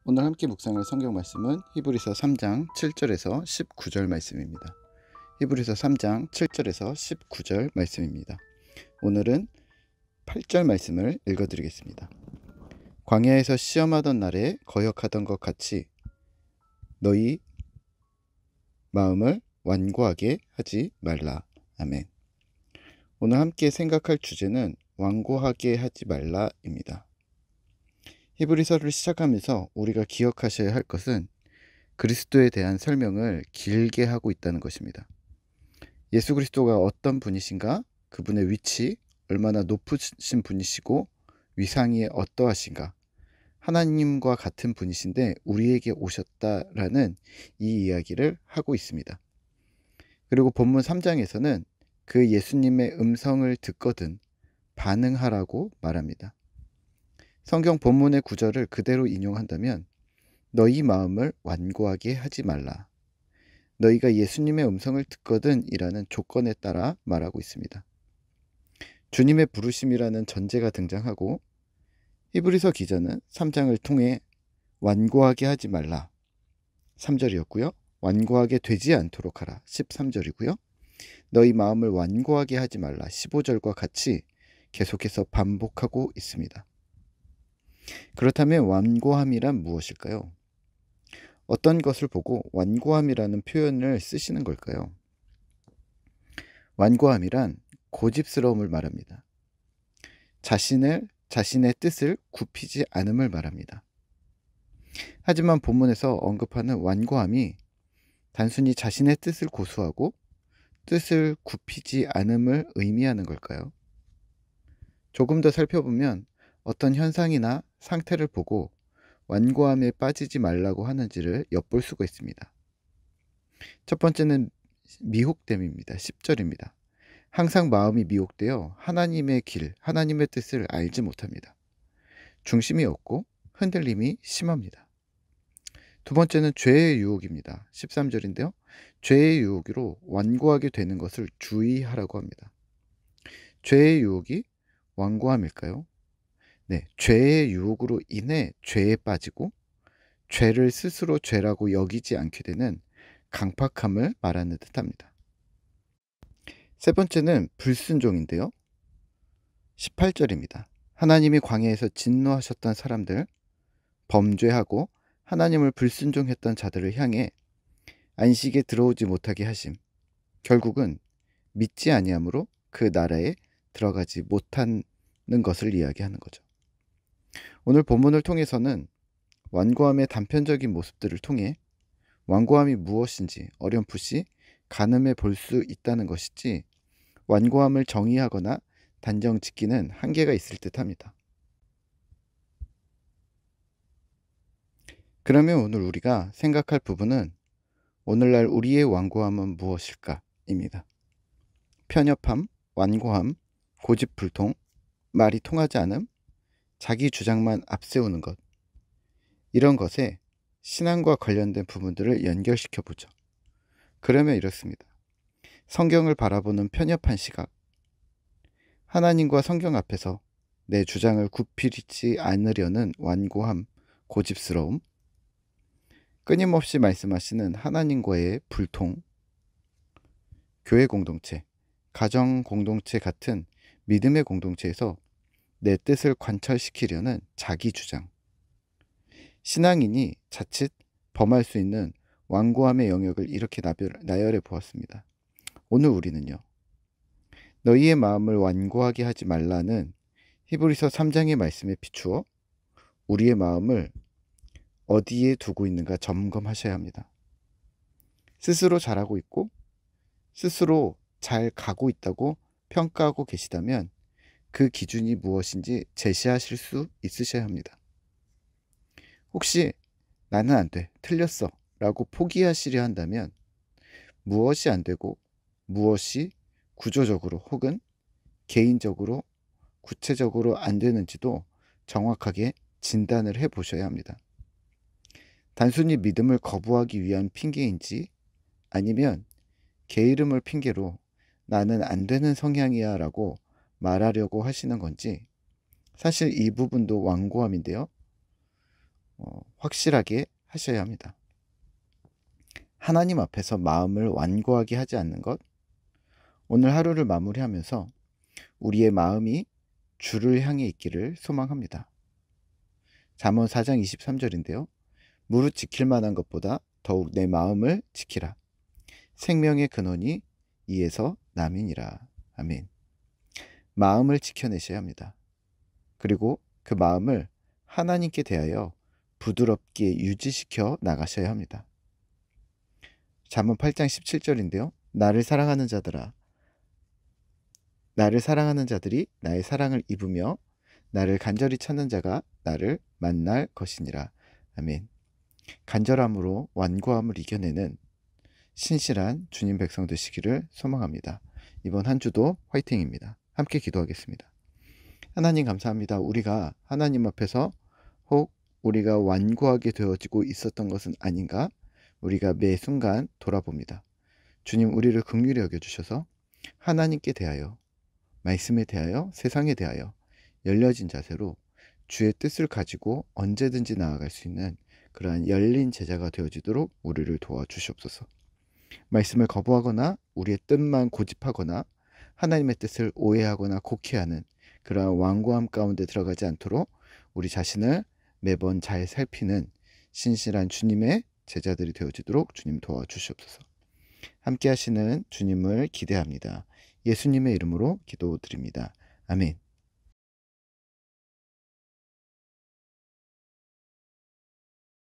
오늘 함께 묵상할 성경 말씀은 히브리서 3장 7절에서 19절 말씀입니다. 히브리서 3장 7절에서 19절 말씀입니다. 오늘은 8절 말씀을 읽어드리겠습니다. 광야에서 시험하던 날에 거역하던 것 같이 너희 마음을 완고하게 하지 말라. 아멘. 오늘 함께 생각할 주제는 완고하게 하지 말라입니다. 히브리서를 시작하면서 우리가 기억하셔야 할 것은 그리스도에 대한 설명을 길게 하고 있다는 것입니다. 예수 그리스도가 어떤 분이신가, 그분의 위치, 얼마나 높으신 분이시고 위상이 어떠하신가, 하나님과 같은 분이신데 우리에게 오셨다라는 이 이야기를 하고 있습니다. 그리고 본문 3장에서는 그 예수님의 음성을 듣거든 반응하라고 말합니다. 성경 본문의 구절을 그대로 인용한다면 너희 마음을 완고하게 하지 말라. 너희가 예수님의 음성을 듣거든 이라는 조건에 따라 말하고 있습니다. 주님의 부르심이라는 전제가 등장하고 히브리서 기자는 3장을 통해 완고하게 하지 말라 3절이었고요. 완고하게 되지 않도록 하라 13절이고요. 너희 마음을 완고하게 하지 말라 15절과 같이 계속해서 반복하고 있습니다. 그렇다면 완고함이란 무엇일까요? 어떤 것을 보고 완고함이라는 표현을 쓰시는 걸까요? 완고함이란 고집스러움을 말합니다. 자신의 뜻을 굽히지 않음을 말합니다. 하지만 본문에서 언급하는 완고함이 단순히 자신의 뜻을 고수하고 뜻을 굽히지 않음을 의미하는 걸까요? 조금 더 살펴보면 어떤 현상이나 상태를 보고 완고함에 빠지지 말라고 하는지를 엿볼 수가 있습니다. 첫 번째는 미혹됨입니다. 10절입니다. 항상 마음이 미혹되어 하나님의 길, 하나님의 뜻을 알지 못합니다. 중심이 없고 흔들림이 심합니다. 두 번째는 죄의 유혹입니다. 13절인데요. 죄의 유혹으로 완고하게 되는 것을 주의하라고 합니다. 죄의 유혹이 완고함일까요? 네, 죄의 유혹으로 인해 죄에 빠지고 죄를 스스로 죄라고 여기지 않게 되는 강팍함을 말하는 듯합니다. 세 번째는 불순종인데요. 18절입니다. 하나님이 광야에서 진노하셨던 사람들, 범죄하고 하나님을 불순종했던 자들을 향해 안식에 들어오지 못하게 하심, 결국은 믿지 아니함으로 그 나라에 들어가지 못하는 것을 이야기하는 거죠. 오늘 본문을 통해서는 완고함의 단편적인 모습들을 통해 완고함이 무엇인지 어렴풋이 가늠해 볼 수 있다는 것이지 완고함을 정의하거나 단정 짓기는 한계가 있을 듯합니다. 그러면 오늘 우리가 생각할 부분은 오늘날 우리의 완고함은 무엇일까입니다. 편협함, 완고함, 고집불통, 말이 통하지 않음, 자기 주장만 앞세우는 것, 이런 것에 신앙과 관련된 부분들을 연결시켜 보죠. 그러면 이렇습니다. 성경을 바라보는 편협한 시각, 하나님과 성경 앞에서 내 주장을 굽히지 않으려는 완고함, 고집스러움, 끊임없이 말씀하시는 하나님과의 불통, 교회 공동체, 가정 공동체 같은 믿음의 공동체에서 내 뜻을 관철시키려는 자기 주장, 신앙인이 자칫 범할 수 있는 완고함의 영역을 이렇게 나열해 보았습니다. 오늘 우리는요, 너희의 마음을 완고하게 하지 말라는 히브리서 3장의 말씀에 비추어 우리의 마음을 어디에 두고 있는가 점검하셔야 합니다. 스스로 잘하고 있고 스스로 잘 가고 있다고 평가하고 계시다면 그 기준이 무엇인지 제시하실 수 있으셔야 합니다. 혹시 나는 안 돼, 틀렸어 라고 포기하시려 한다면 무엇이 안 되고 무엇이 구조적으로 혹은 개인적으로 구체적으로 안 되는지도 정확하게 진단을 해 보셔야 합니다. 단순히 믿음을 거부하기 위한 핑계인지 아니면 게으름을 핑계로 나는 안 되는 성향이야 라고 말하려고 하시는 건지, 사실 이 부분도 완고함인데요. 확실하게 하셔야 합니다. 하나님 앞에서 마음을 완고하게 하지 않는 것. 오늘 하루를 마무리하면서 우리의 마음이 주를 향해 있기를 소망합니다. 잠언 4장 23절인데요. 무릇 지킬 만한 것보다 더욱 내 마음을 지키라. 생명의 근원이 이에서 남이니라. 아멘. 마음을 지켜내셔야 합니다. 그리고 그 마음을 하나님께 대하여 부드럽게 유지시켜 나가셔야 합니다. 잠언 8장 17절인데요. 나를 사랑하는 자들이 나의 사랑을 입으며 나를 간절히 찾는 자가 나를 만날 것이니라. 아멘. 간절함으로 완고함을 이겨내는 신실한 주님 백성 되시기를 소망합니다. 이번 한 주도 화이팅입니다. 함께 기도하겠습니다. 하나님 감사합니다. 우리가 하나님 앞에서 혹 우리가 완고하게 되어지고 있었던 것은 아닌가? 우리가 매 순간 돌아봅니다. 주님, 우리를 긍휼히 여겨주셔서 하나님께 대하여, 말씀에 대하여, 세상에 대하여 열려진 자세로 주의 뜻을 가지고 언제든지 나아갈 수 있는 그러한 열린 제자가 되어지도록 우리를 도와주시옵소서. 말씀을 거부하거나 우리의 뜻만 고집하거나 하나님의 뜻을 오해하거나 곡해하는 그러한 완고함 가운데 들어가지 않도록 우리 자신을 매번 잘 살피는 신실한 주님의 제자들이 되어지도록 주님 도와주시옵소서. 함께 하시는 주님을 기대합니다. 예수님의 이름으로 기도드립니다. 아멘.